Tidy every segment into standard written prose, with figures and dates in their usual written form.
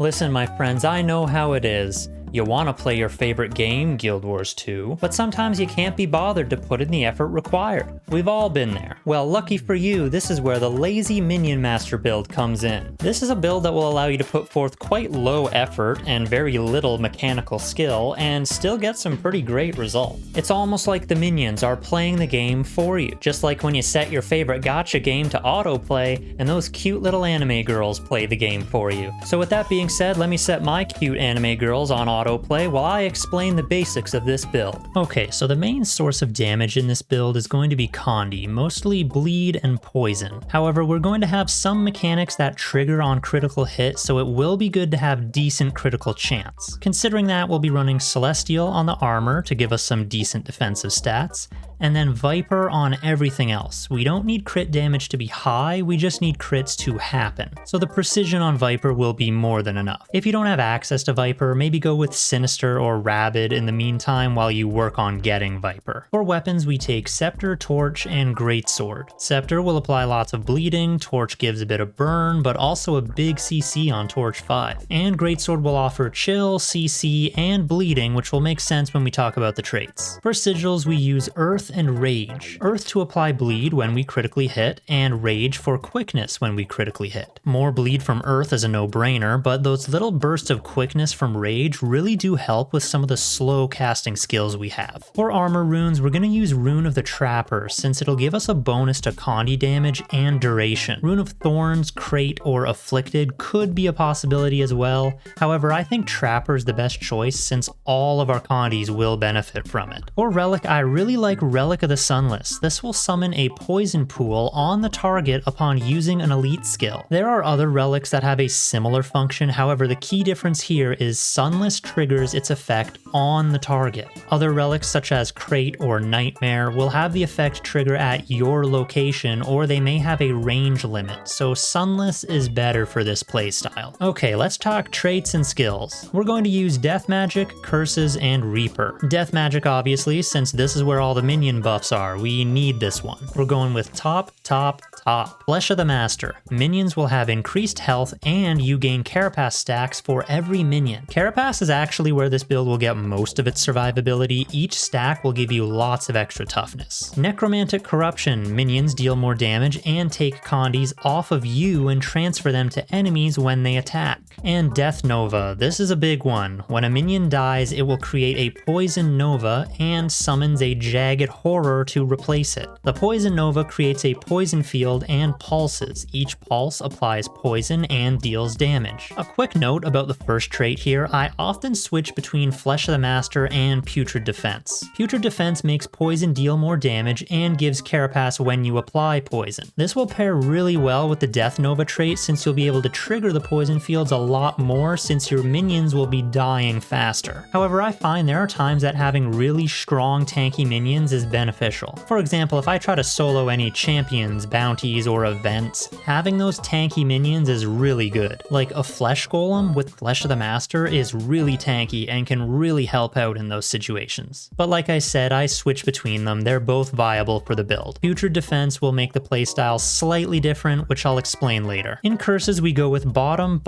Listen, my friends, I know how it is. You want to play your favorite game, Guild Wars 2, but sometimes you can't be bothered to put in the effort required. We've all been there. Well, lucky for you, this is where the lazy Minion Master build comes in. This is a build that will allow you to put forth quite low effort and very little mechanical skill and still get some pretty great results. It's almost like the minions are playing the game for you, just like when you set your favorite gacha game to autoplay and those cute little anime girls play the game for you. So with that being said, let me set my cute anime girls on autoplay while I explain the basics of this build. Okay, so the main source of damage in this build is going to be Condi, mostly bleed and poison. However, we're going to have some mechanics that trigger on critical hit, so it will be good to have decent critical chance. Considering that, we'll be running Celestial on the armor to give us some decent defensive stats, and then Viper on everything else. We don't need crit damage to be high, we just need crits to happen. So the precision on Viper will be more than enough. If you don't have access to Viper, maybe go with Sinister or Rabid in the meantime while you work on getting Viper. For weapons, we take Scepter, Torch, and Greatsword. Scepter will apply lots of bleeding, Torch gives a bit of burn, but also a big CC on Torch 5. And Greatsword will offer Chill, CC, and bleeding, which will make sense when we talk about the traits. For sigils, we use Earth and Rage. Earth to apply bleed when we critically hit, and Rage for quickness when we critically hit. More bleed from Earth is a no-brainer, but those little bursts of quickness from Rage really do help with some of the slow casting skills we have. For armor runes, we're going to use Rune of the Trapper, since it'll give us a bonus to Condi damage and duration. Rune of Thorns, Crate, or Afflicted could be a possibility as well. However, I think Trapper is the best choice since all of our Condis will benefit from it. For Relic, I really like Relic of the Sunless. This will summon a poison pool on the target upon using an elite skill. There are other relics that have a similar function, however the key difference here is Sunless triggers its effect on the target. Other relics such as Crate or Nightmare will have the effect trigger at your location, or they may have a range limit, so Sunless is better for this playstyle. Okay, let's talk traits and skills. We're going to use Death Magic, Curses, and Reaper. Death Magic obviously, since this is where all the minion buffs are. We need this one. We're going with top. Flesh of the Master. Minions will have increased health and you gain Carapace stacks for every minion. Carapace is actually where this build will get most of its survivability. Each stack will give you lots of extra toughness. Necromantic Corruption. Minions deal more damage and take Condis off of you and transfer them to enemies when they attack. And Death Nova. This is a big one. When a minion dies, it will create a Poison Nova and summons a Jagged Horror to replace it. The Poison Nova creates a poison field and pulses. Each pulse applies poison and deals damage. A quick note about the first trait here, I often switch between Flesh of the Master and Putrid Defense. Putrid Defense makes poison deal more damage and gives Carapace when you apply poison. This will pair really well with the Death Nova trait since you'll be able to trigger the poison fields a lot more since your minions will be dying faster. However, I find there are times that having really strong tanky minions is beneficial. For example, if I try to solo any champions, bounties, or events, having those tanky minions is really good. Like a Flesh Golem with Flesh of the Master is really tanky and can really help out in those situations. But like I said, I switch between them, they're both viable for the build. Putrid Defense will make the playstyle slightly different, which I'll explain later. In Curses, we go with bottom.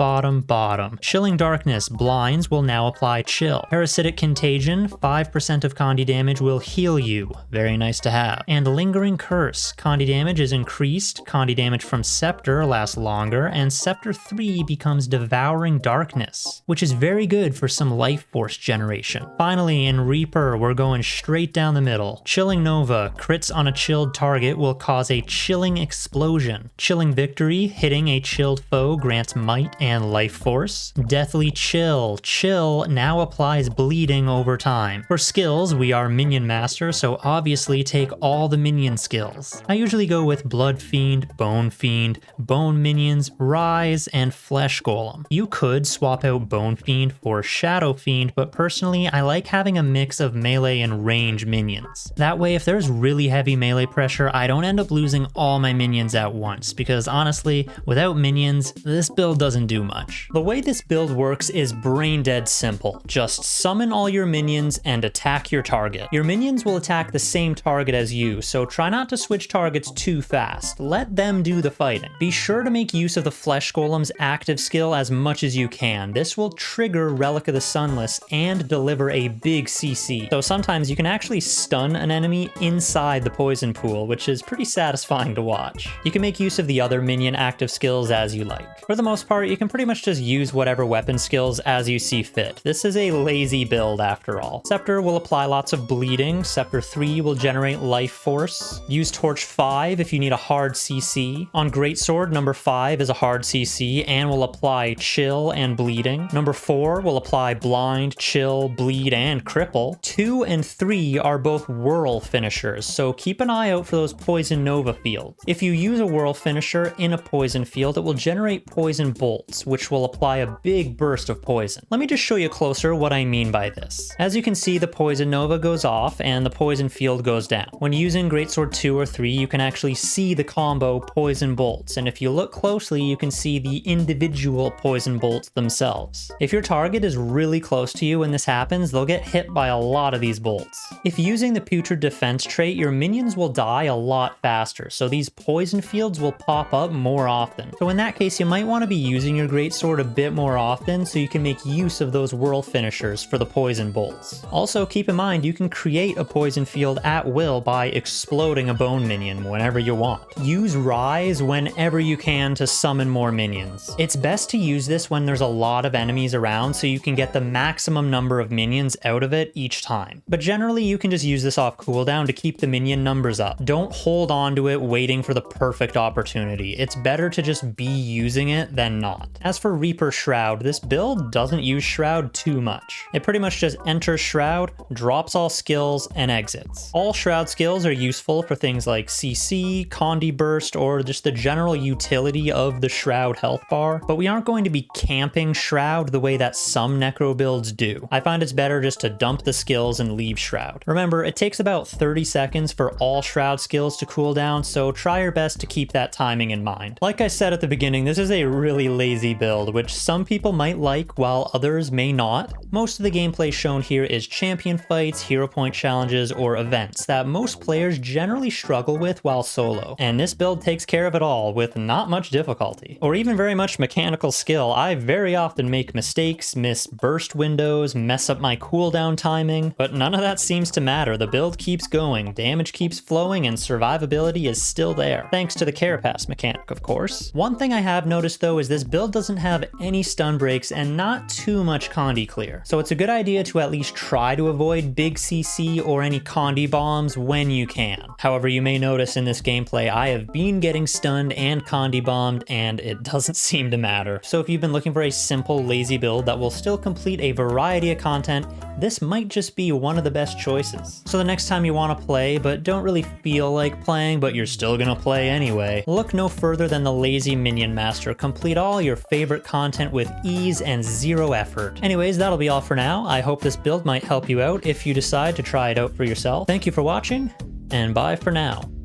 Chilling Darkness, Blinds will now apply Chill. Parasitic Contagion, 5% of Condi damage will heal you. Very nice to have. And Lingering Curse, Condi damage is increased, Condi damage from Scepter lasts longer, and Scepter 3 becomes Devouring Darkness, which is very good for some life force generation. Finally, in Reaper, we're going straight down the middle. Chilling Nova, crits on a chilled target will cause a chilling explosion. Chilling Victory, hitting a chilled foe grants might and life force. Deathly Chill, Chill now applies bleeding over time. For skills, we are Minion Master, so obviously take all the minion skills. I usually go with Blood Fiend, Bone Minions, Rise, and Flesh Golem. You could swap out Bone Fiend for Shadow Fiend, but personally I like having a mix of melee and range minions. That way if there's really heavy melee pressure, I don't end up losing all my minions at once, because honestly, without minions, this build doesn't do much. The way this build works is brain dead simple. Just summon all your minions and attack your target. Your minions will attack the same target as you, so try not to switch targets too fast. Let them do the fighting. Be sure to make use of the Flesh Golem's active skill as much as you can. This will trigger Relic of the Sunless and deliver a big CC. So sometimes you can actually stun an enemy inside the poison pool, which is pretty satisfying to watch. You can make use of the other minion active skills as you like. For the most part, you can pretty much just use whatever weapon skills as you see fit. This is a lazy build after all. Scepter will apply lots of bleeding. Scepter 3 will generate life force. Use Torch 5 if you need a hard CC. On Greatsword, number 5 is a hard CC and will apply chill and bleeding. Number 4 will apply blind, chill, bleed, and cripple. 2 and 3 are both whirl finishers, so keep an eye out for those poison nova fields. If you use a whirl finisher in a poison field, it will generate poison bolts, which will apply a big burst of poison. Let me just show you closer what I mean by this. As you can see, the poison nova goes off and the poison field goes down. When using Greatsword 2 or 3, you can actually see the combo poison bolts, and if you look closely, you can see the individual poison bolts themselves. If your target is really close to you when this happens, they'll get hit by a lot of these bolts. If using the Putrid Defense trait, your minions will die a lot faster, so these poison fields will pop up more often. So in that case, you might want to be using your Greatsword a bit more often so you can make use of those whirl finishers for the poison bolts. Also, keep in mind you can create a poison field at will by exploding a bone minion whenever you want. Use Rise whenever you can to summon more minions. It's best to use this when there's a lot of enemies around so you can get the maximum number of minions out of it each time. But generally you can just use this off cooldown to keep the minion numbers up. Don't hold on to it waiting for the perfect opportunity. It's better to just be using it than not. As for Reaper Shroud, this build doesn't use Shroud too much. It pretty much just enters Shroud, drops all skills, and exits. All Shroud skills are useful for things like CC, Condi Burst, or just the general utility of the Shroud health bar, but we aren't going to be camping Shroud the way that some Necro builds do. I find it's better just to dump the skills and leave Shroud. Remember, it takes about 30 seconds for all Shroud skills to cool down, so try your best to keep that timing in mind. Like I said at the beginning, this is a really lazy build, which some people might like while others may not. Most of the gameplay shown here is champion fights, hero point challenges, or events that most players generally struggle with while solo, and this build takes care of it all with not much difficulty, or even very much mechanical skill. I very often make mistakes, miss burst windows, mess up my cooldown timing, but none of that seems to matter. The build keeps going, damage keeps flowing, and survivability is still there, thanks to the Carapace mechanic, of course. One thing I have noticed though is this build doesn't have any stun breaks and not too much Condi clear, so it's a good idea to at least try to avoid big CC or any Condi bombs when you can. However, you may notice in this gameplay I have been getting stunned and Condi bombed, and it doesn't seem to matter. So if you've been looking for a simple, lazy build that will still complete a variety of content, this might just be one of the best choices. So the next time you want to play but don't really feel like playing but you're still gonna play anyway, look no further than the Lazy Minion Master. Complete all your favorite content with ease and zero effort. Anyways, that'll be all for now. I hope this build might help you out if you decide to try it out for yourself. Thank you for watching, and bye for now.